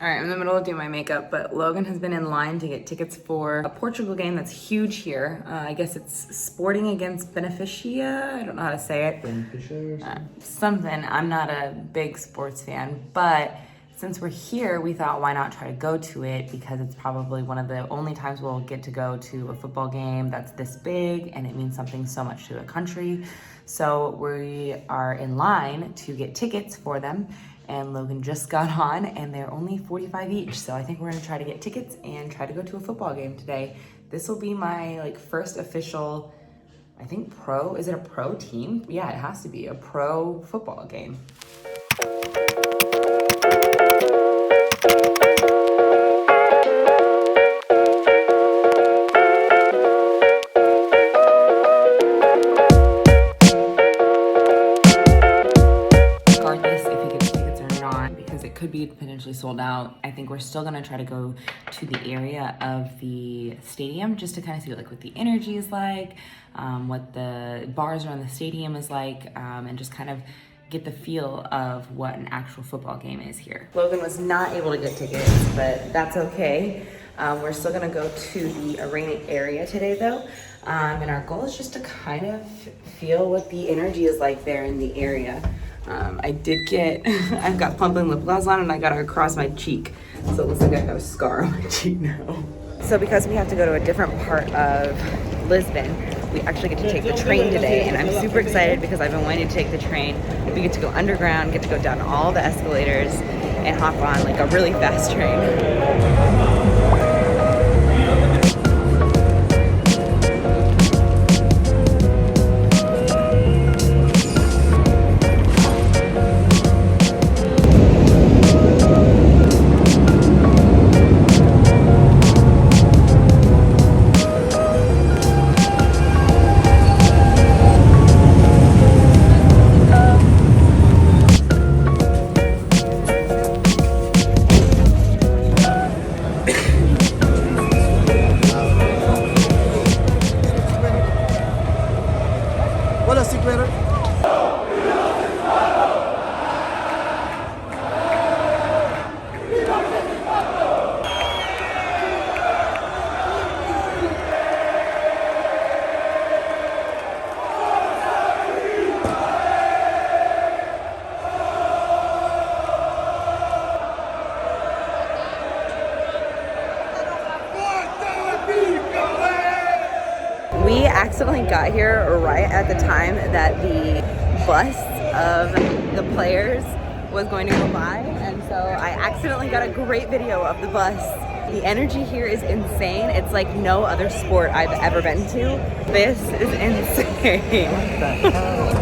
All right, I'm in the middle of doing my makeup, but Logan has been in line to get tickets for a Portugal game that's huge here. I guess it's Sporting against Beneficia. I don't know how to say it. Beneficia or something. I'm not a big sports fan, but since we're here, we thought why not try to go to it because it's probably one of the only times we'll get to go to a football game that's this big and it means something so much to the country. So we are in line to get tickets for them. And Logan just got on and they're only 45 each. So I think we're gonna try to get tickets and try to go to a football game today. This will be my first official, I think pro, is it a pro team? Yeah, it has to be a pro football game. Could be potentially sold out. I think we're still gonna try to go to the area of the stadium just to kind of see what the energy is like, what the bars around the stadium is like, and just kind of get the feel of what an actual football game is here. Logan was not able to get tickets, but that's okay. We're still gonna go to the arena area today though. And our goal is just to kind of feel what the energy is like there in the area. I've got pumping lip gloss on and I got it across my cheek. So it looks like I have a scar on my cheek now. So because we have to go to a different part of Lisbon, we actually get to take the train today. And I'm super excited because I've been wanting to take the train. We get to go underground, get to go down all the escalators and hop on a really fast train. We accidentally got here right at the time that the bus of the players was going to go by, and so I accidentally got a great video of the bus. The energy here is insane. It's like no other sport I've ever been to. This is insane. What the hell?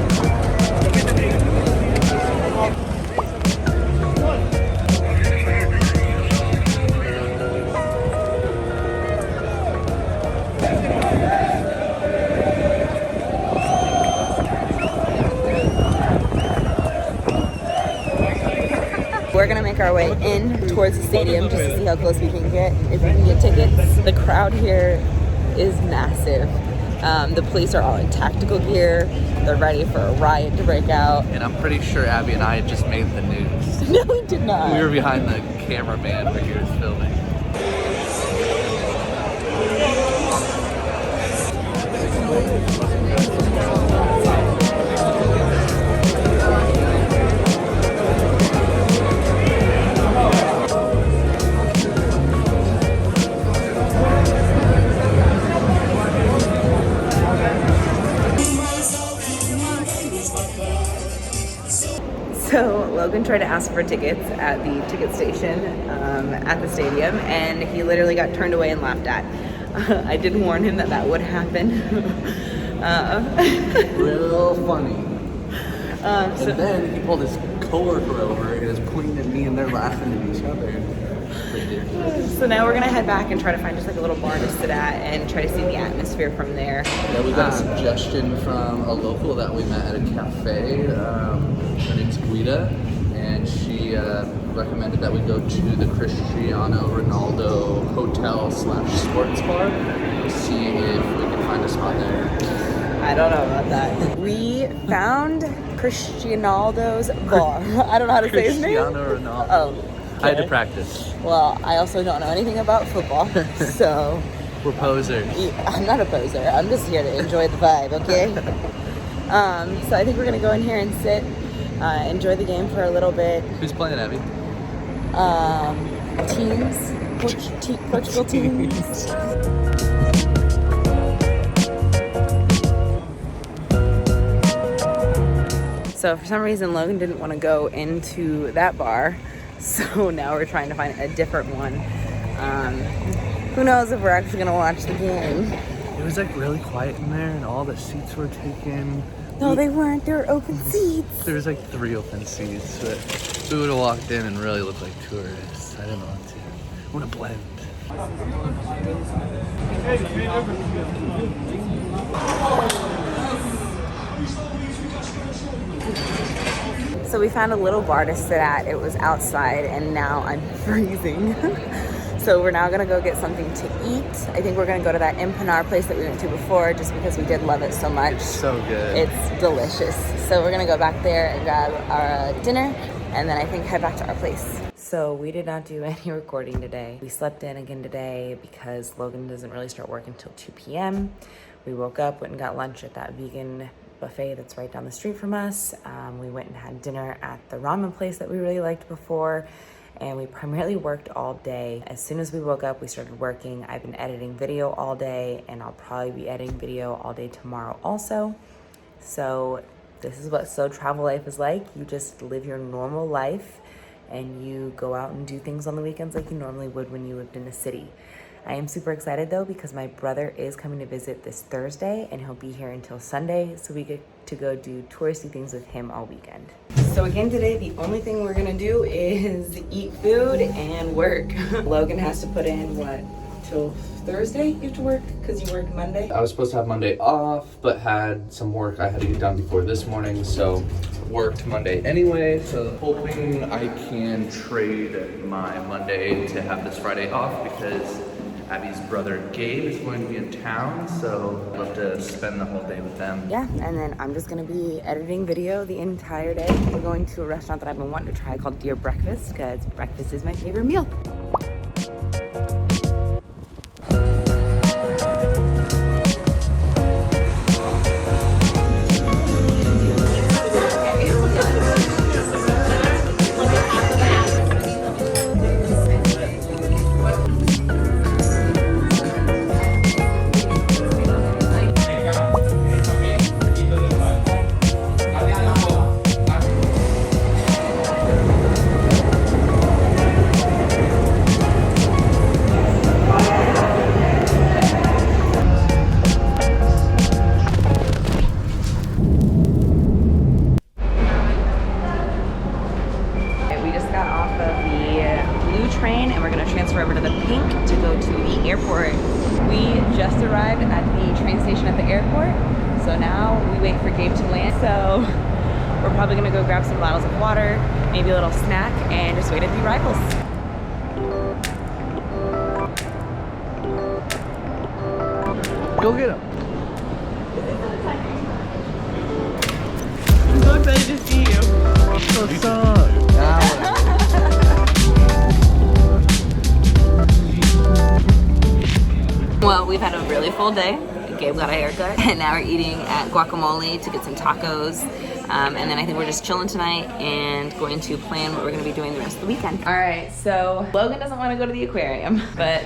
We're gonna make our way in towards the stadium just to see how close we can get, if we can get tickets. The crowd here is massive. The police are all in tactical gear. They're ready for a riot to break out. And I'm pretty sure Abby and I just made the news. No, we did not. We were behind the cameraman for here filming. So Logan tried to ask for tickets at the ticket station at the stadium, and he literally got turned away and laughed at. I did warn him that that would happen. Real funny. So and then he pulled his coworker over and is pointing at me, and they're laughing at each other. So now we're gonna head back and try to find just a little bar to sit at and try to see the atmosphere from there. Yeah, we got a suggestion from a local that we met at a cafe. Her name's Guida, and she recommended that we go to the Cristiano Ronaldo hotel / sports bar to see if we can find a spot there. I don't know about that. We found Cristiano's bar. I don't know how to say his name. Cristiano Ronaldo. Oh. I had to practice. Well, I also don't know anything about football, so... We're posers. I'm not a poser. I'm just here to enjoy the vibe, okay? So I think we're going to go in here and sit, enjoy the game for a little bit. Who's playing, Abby? Portugal teams. So for some reason, Logan didn't want to go into that bar. So now we're trying to find a different one. Who knows if we're actually going to watch the game. It was like really quiet in there and all the seats were taken. No, they weren't. They were open seats. There was like 3 open seats, but we would have walked in and really looked like tourists. I didn't want to. I want to blend. So we found a little bar to sit at. It was outside and now I'm freezing. So we're now gonna go get something to eat. I think we're gonna go to that empanada place that we went to before just because we did love it so much. So good. It's delicious. So we're gonna go back there and grab our dinner and then I think head back to our place. So we did not do any recording today. We slept in again today because Logan doesn't really start work until 2 p.m. We woke up, went and got lunch at that vegan buffet that's right down the street from us. We went and had dinner at the ramen place that we really liked before, and we primarily worked all day. As soon as we woke up, we started working. I've been editing video all day, and I'll probably be editing video all day tomorrow also. So this is what So Travel Life is like. You just live your normal life, and you go out and do things on the weekends like you normally would when you lived in a city. I am super excited though because my brother is coming to visit this Thursday and he'll be here until Sunday, so we get to go do touristy things with him all weekend. So again today, the only thing we're gonna do is eat food and work. Logan has to put in what, till Thursday you have to work because you work Monday? I was supposed to have Monday off, but had some work I had to get done before this morning, so worked Monday anyway. So hoping I can trade my Monday to have this Friday off because Abby's brother Gabe is going to be in town, so I'd love to spend the whole day with them. Yeah, and then I'm just gonna be editing video the entire day. We're going to a restaurant that I've been wanting to try called Dear Breakfast because breakfast is my favorite meal. So we're probably gonna go grab some bottles of water, maybe a little snack, and just wait at the arrivals. Go get him. I'm so excited to see you. What's up? Well, we've had a really full day. Gabe got a haircut, and now we're eating at Guacamole to get some tacos. And then I think we're just chilling tonight and going to plan what we're going to be doing the rest of the weekend. All right, so Logan doesn't want to go to the aquarium, but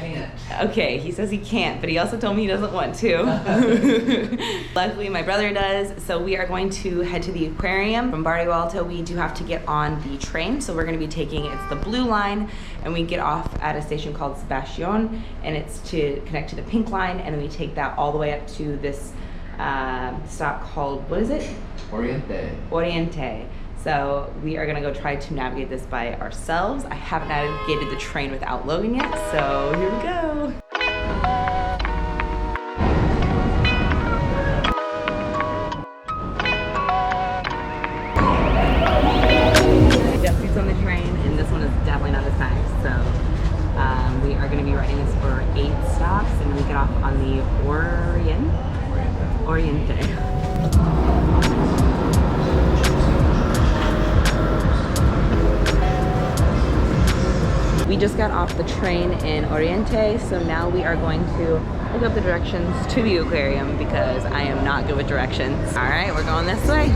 okay, he says he can't, but he also told me he doesn't want to. Luckily, my brother does, so we are going to head to the aquarium. From Barrio Alto, we do have to get on the train, so we're going to be taking, it's the blue line, and we get off at a station called Sebastian, and it's to connect to the pink line, and then we take that all the way up to this stop called, what is it? Oriente. So we are gonna go try to navigate this by ourselves. I haven't navigated the train without Logan yet, so here we go. Jet seats on the train, and this one is definitely not as nice. So we are gonna be riding this for 8 stops, and we get off on the Oriente. We just got off the train in Oriente, so now we are going to look up the directions to the aquarium because I am not good with directions. All right, we're going this way.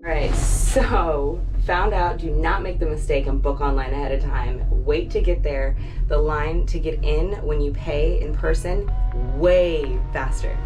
Alright, so found out, do not make the mistake and book online ahead of time. Wait to get there. The line to get in when you pay in person, way faster.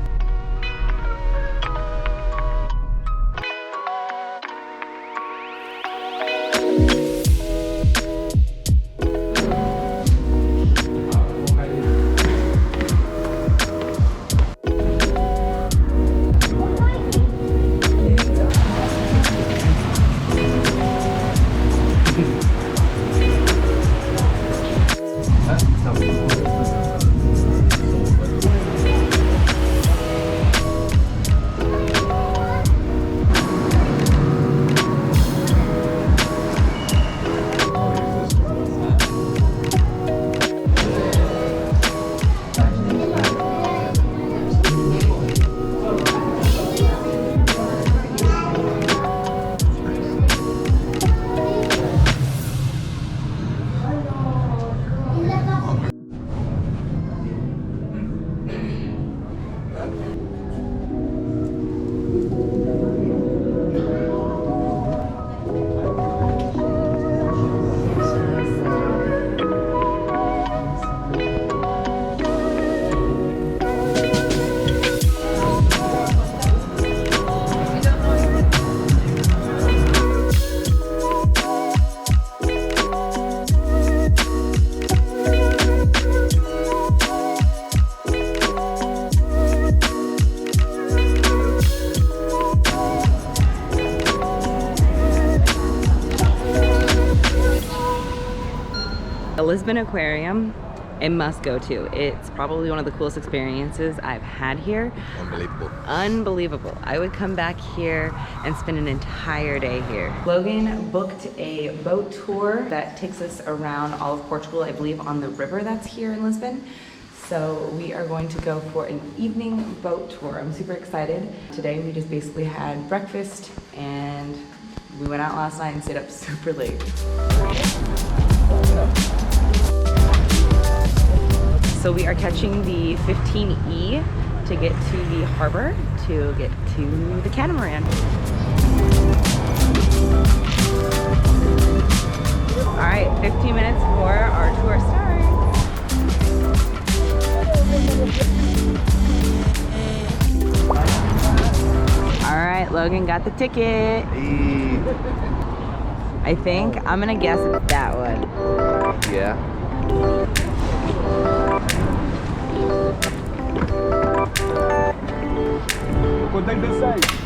The Lisbon Aquarium, a must go to. It's probably one of the coolest experiences I've had here. Unbelievable. Unbelievable. I would come back here and spend an entire day here. Logan booked a boat tour that takes us around all of Portugal, I believe on the river that's here in Lisbon. So we are going to go for an evening boat tour. I'm super excited. Today we just basically had breakfast and we went out last night and stayed up super late. So we are catching the 15E to get to the harbor to get to the catamaran. All right, 15 minutes for our tour starts. All right, Logan got the ticket. I think, I'm gonna guess it's that one. Yeah. Quanto é que sai?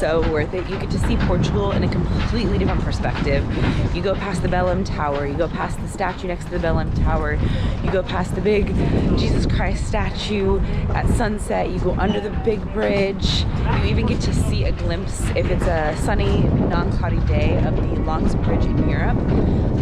so worth it. You get to see Portugal in a completely different perspective. You go past the Bellum Tower, you go past the statue next to the Bellum Tower, you go past the big Jesus Christ statue at sunset, you go under the big bridge, you even get to see a glimpse, if it's a sunny, non-cloudy day, of the longest bridge in Europe.